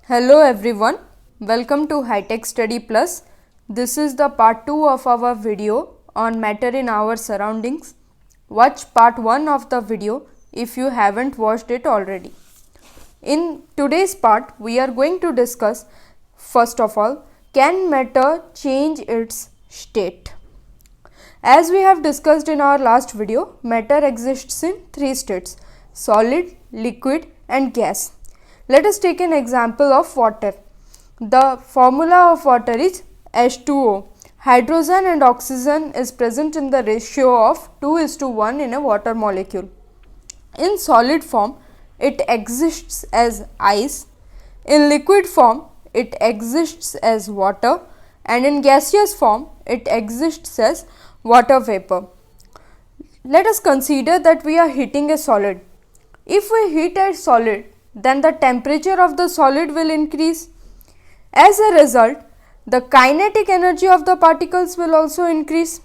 Hello everyone, welcome to High-Tech Study Plus. This is the part 2 of our video on matter in our surroundings. Watch part 1 of the video if you haven't watched it already. In today's part, we are going to discuss, first of all, can matter change its state? As we have discussed in our last video, matter exists in 3 states: solid, liquid and gas. Let us take an example of water. The formula of water is H2O. Hydrogen and oxygen is present in the ratio of 2:1 in a water molecule. In solid form, it exists as ice. In liquid form, it exists as water, and in gaseous form, it exists as water vapor. Let us consider that we are heating a solid. If we heat a solid, then the temperature of the solid will increase. As a result, the kinetic energy of the particles will also increase,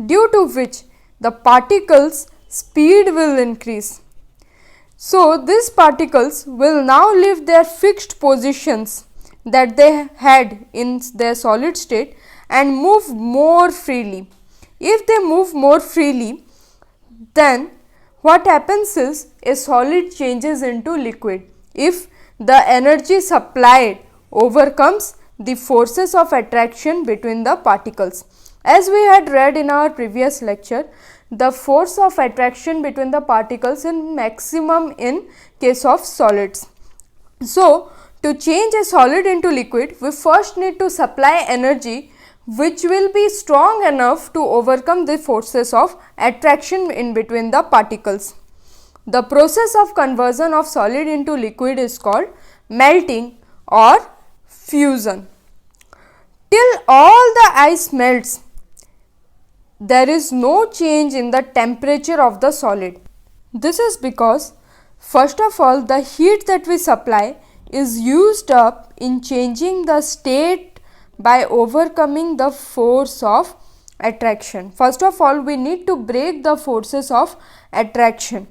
due to which the particles' speed will increase. So, these particles will now leave their fixed positions that they had in their solid state and move more freely. If they move more freely, then what happens is a solid changes into liquid if the energy supplied overcomes the forces of attraction between the particles. As we had read in our previous lecture, the force of attraction between the particles is maximum in case of solids. So, to change a solid into liquid, we first need to supply energy which will be strong enough to overcome the forces of attraction in between the particles. The process of conversion of solid into liquid is called melting or fusion. Till all the ice melts, there is no change in the temperature of the solid. This is because, first of all, the heat that we supply is used up in changing the state by overcoming the force of attraction. First of all, we need to break the forces of attraction.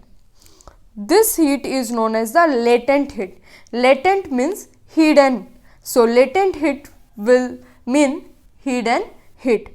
This heat is known as the latent heat. Latent means hidden. So, latent heat will mean hidden heat.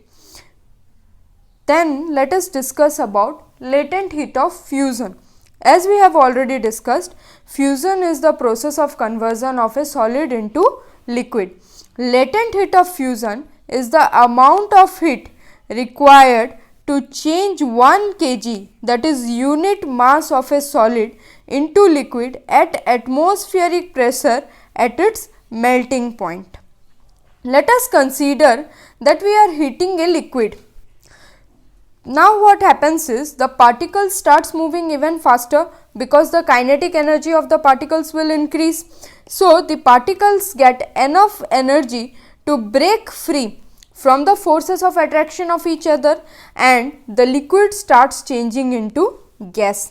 Then let us discuss about latent heat of fusion. As we have already discussed, fusion is the process of conversion of a solid into liquid. Latent heat of fusion is the amount of heat required to change 1 kg, that is unit mass of a solid, into liquid at atmospheric pressure at its melting point. Let us consider that we are heating a liquid. Now what happens is the particle starts moving even faster because the kinetic energy of the particles will increase. So, the particles get enough energy to break free from the forces of attraction of each other, and the liquid starts changing into gas.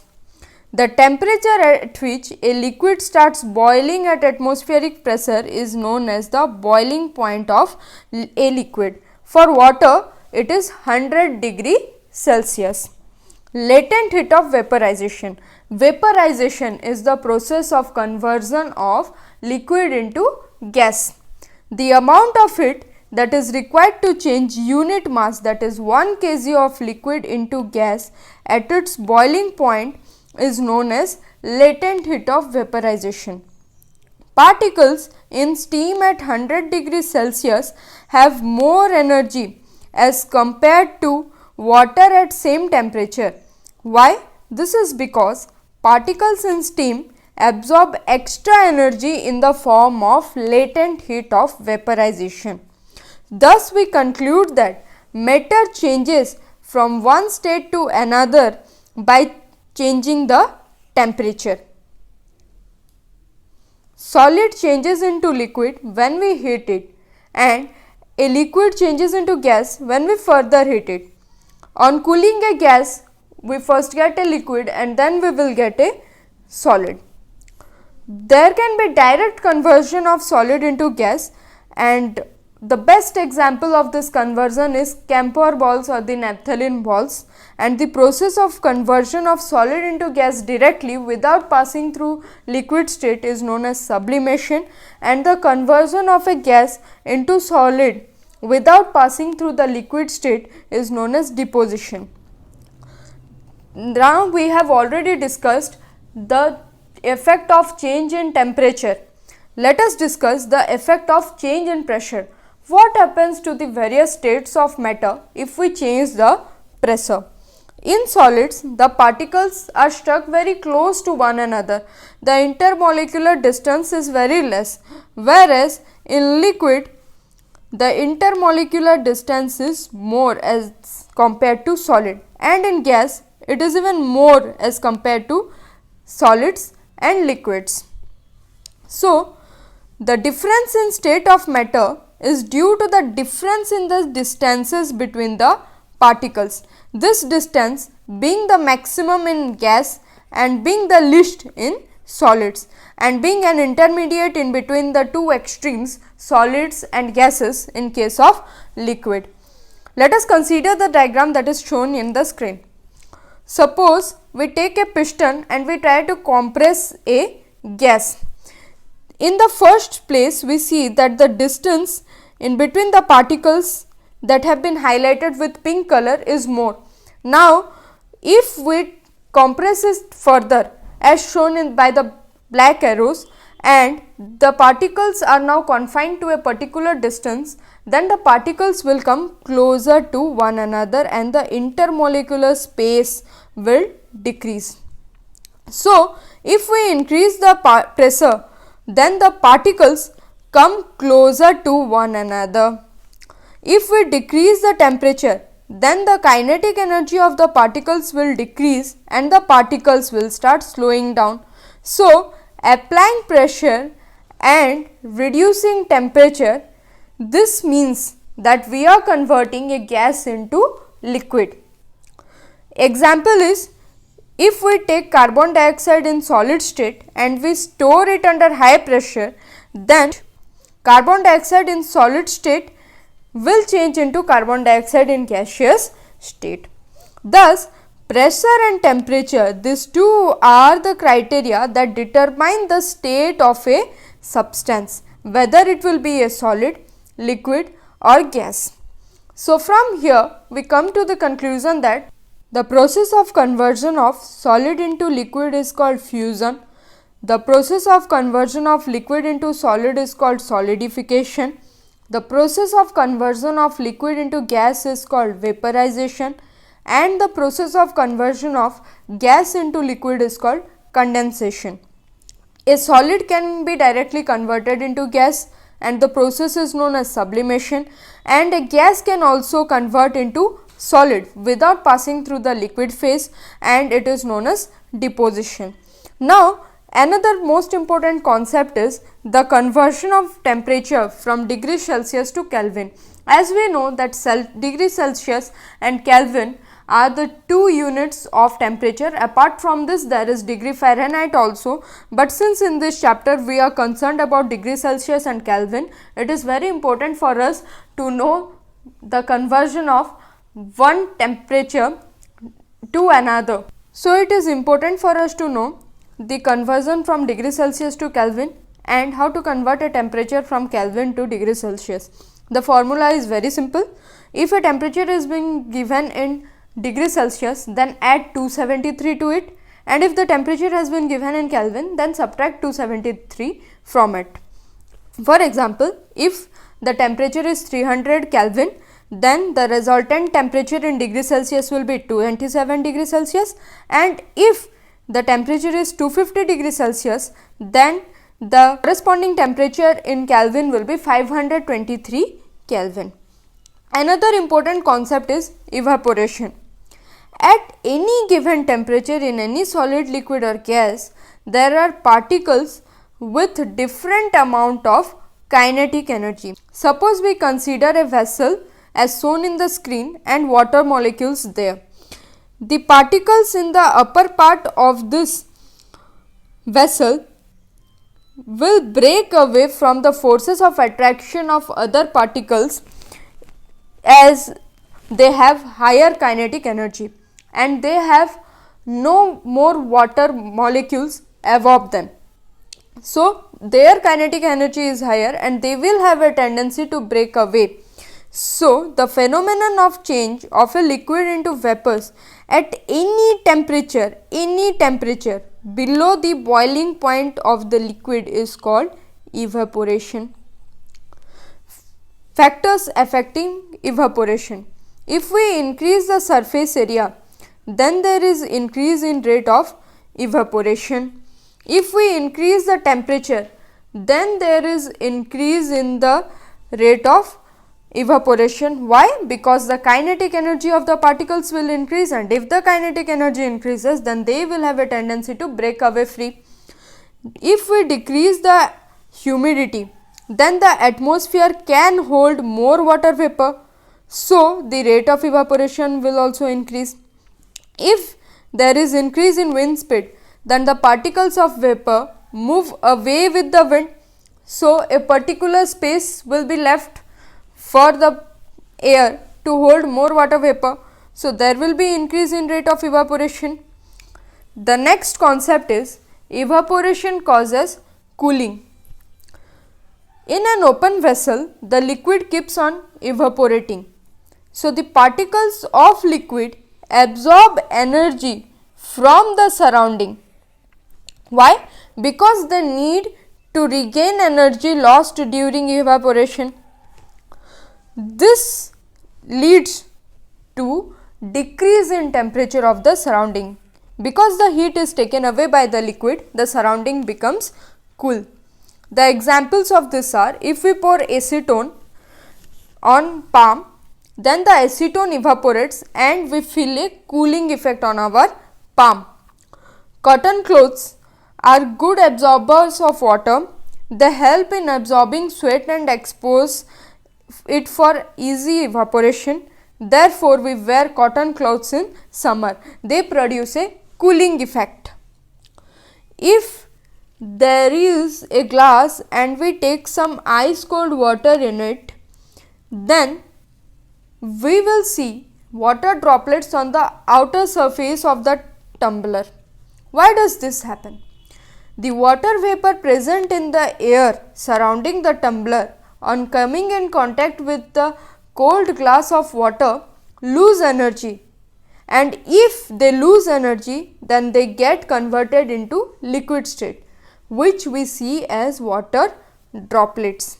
The temperature at which a liquid starts boiling at atmospheric pressure is known as the boiling point of a liquid. For water, it is 100 degree Celsius. Latent heat of vaporization. Vaporization is the process of conversion of liquid into gas. The amount of heat that is required to change unit mass, that is 1 kg of liquid into gas at its boiling point, is known as latent heat of vaporization. Particles in steam at 100 degrees Celsius have more energy as compared to water at same temperature. Why? This is because particles in steam absorb extra energy in the form of latent heat of vaporization. Thus, we conclude that matter changes from one state to another by changing the temperature. Solid changes into liquid when we heat it, and a liquid changes into gas when we further heat it. On cooling a gas, we first get a liquid and then we will get a solid. There can be direct conversion of solid into gas, and The best example of this conversion is camphor balls or the naphthalene balls, and the process of conversion of solid into gas directly without passing through liquid state is known as sublimation, and the conversion of a gas into solid without passing through the liquid state is known as deposition. Now we have already discussed the effect of change in temperature. Let us discuss the effect of change in pressure. What happens to the various states of matter if we change the pressure? In solids, the particles are stuck very close to one another. The intermolecular distance is very less, whereas in liquid, the intermolecular distance is more as compared to solid, and in gas, it is even more as compared to solids and liquids. So, the difference in state of matter is due to the difference in the distances between the particles. This distance being the maximum in gas and being the least in solids, and being an intermediate in between the two extremes, solids and gases, in case of liquid. Let us consider the diagram that is shown in the screen. Suppose we take a piston and we try to compress a gas. In the first place, we see that the distance in between the particles that have been highlighted with pink color is more. Now, if we compress it further as shown by the black arrows, and the particles are now confined to a particular distance, then the particles will come closer to one another and the intermolecular space will decrease. So, if we increase the pressure, then the particles come closer to one another. If we decrease the temperature, then the kinetic energy of the particles will decrease and the particles will start slowing down. So, applying pressure and reducing temperature, this means that we are converting a gas into liquid. Example is, if we take carbon dioxide in solid state and we store it under high pressure, then carbon dioxide in solid state will change into carbon dioxide in gaseous state. Thus, pressure and temperature, these two are the criteria that determine the state of a substance, whether it will be a solid, liquid or gas. So, from here we come to the conclusion that the process of conversion of solid into liquid is called fusion. The process of conversion of liquid into solid is called solidification. The process of conversion of liquid into gas is called vaporization, and the process of conversion of gas into liquid is called condensation. A solid can be directly converted into gas and the process is known as sublimation, and a gas can also convert into solid without passing through the liquid phase, and it is known as deposition. Now, another most important concept is the conversion of temperature from degree Celsius to Kelvin. As we know that degree Celsius and Kelvin are the two units of temperature. Apart from this, there is degree Fahrenheit also, but since in this chapter we are concerned about degree Celsius and Kelvin, it is very important for us to know the conversion of one temperature to another. So, it is important for us to know the conversion from degree Celsius to Kelvin and how to convert a temperature from Kelvin to degree Celsius. The formula is very simple. If a temperature is being given in degree Celsius, then add 273 to it, and if the temperature has been given in Kelvin, then subtract 273 from it. For example, if the temperature is 300 Kelvin, then the resultant temperature in degree Celsius will be 227 degrees Celsius, and if the temperature is 250 degrees Celsius, then the corresponding temperature in Kelvin will be 523 Kelvin. Another important concept is evaporation. At any given temperature in any solid, liquid or gas, there are particles with different amount of kinetic energy. Suppose we consider a vessel as shown in the screen and water molecules there. The particles in the upper part of this vessel will break away from the forces of attraction of other particles as they have higher kinetic energy and they have no more water molecules above them. So, their kinetic energy is higher and they will have a tendency to break away. So, the phenomenon of change of a liquid into vapors at any temperature below the boiling point of the liquid is called evaporation. Factors affecting evaporation. If we increase the surface area, then there is increase in rate of evaporation. If we increase the temperature, then there is increase in the rate of evaporation. Why? Because the kinetic energy of the particles will increase, and if the kinetic energy increases, then they will have a tendency to break away free. If we decrease the humidity, then the atmosphere can hold more water vapor, so the rate of evaporation will also increase. If there is increase in wind speed, then the particles of vapor move away with the wind, so a particular space will be left for the air to hold more water vapor, so there will be increase in rate of evaporation. The next concept is evaporation causes cooling. In an open vessel, the liquid keeps on evaporating. So, the particles of liquid absorb energy from the surrounding. Why? Because they need to regain energy lost during evaporation. This leads to decrease in temperature of the surrounding. Because the heat is taken away by the liquid, the surrounding becomes cool. The examples of this are, if we pour acetone on palm, then the acetone evaporates and we feel a cooling effect on our palm. Cotton clothes are good absorbers of water. They help in absorbing sweat and expose it for easy evaporation. Therefore, we wear cotton clothes in summer. They produce a cooling effect. If there is a glass and we take some ice cold water in it, then we will see water droplets on the outer surface of the tumbler. Why does this happen? The water vapor present in the air surrounding the tumbler on coming in contact with the cold glass of water lose energy, and if they lose energy, then they get converted into liquid state, which we see as water droplets.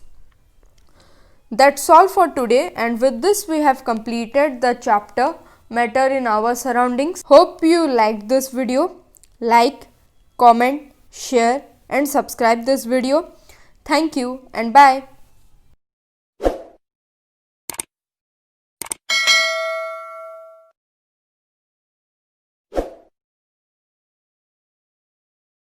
That's all for today, and with this we have completed the chapter Matter in Our Surroundings. Hope you liked this video. Like, comment, share and subscribe this video. Thank you and bye.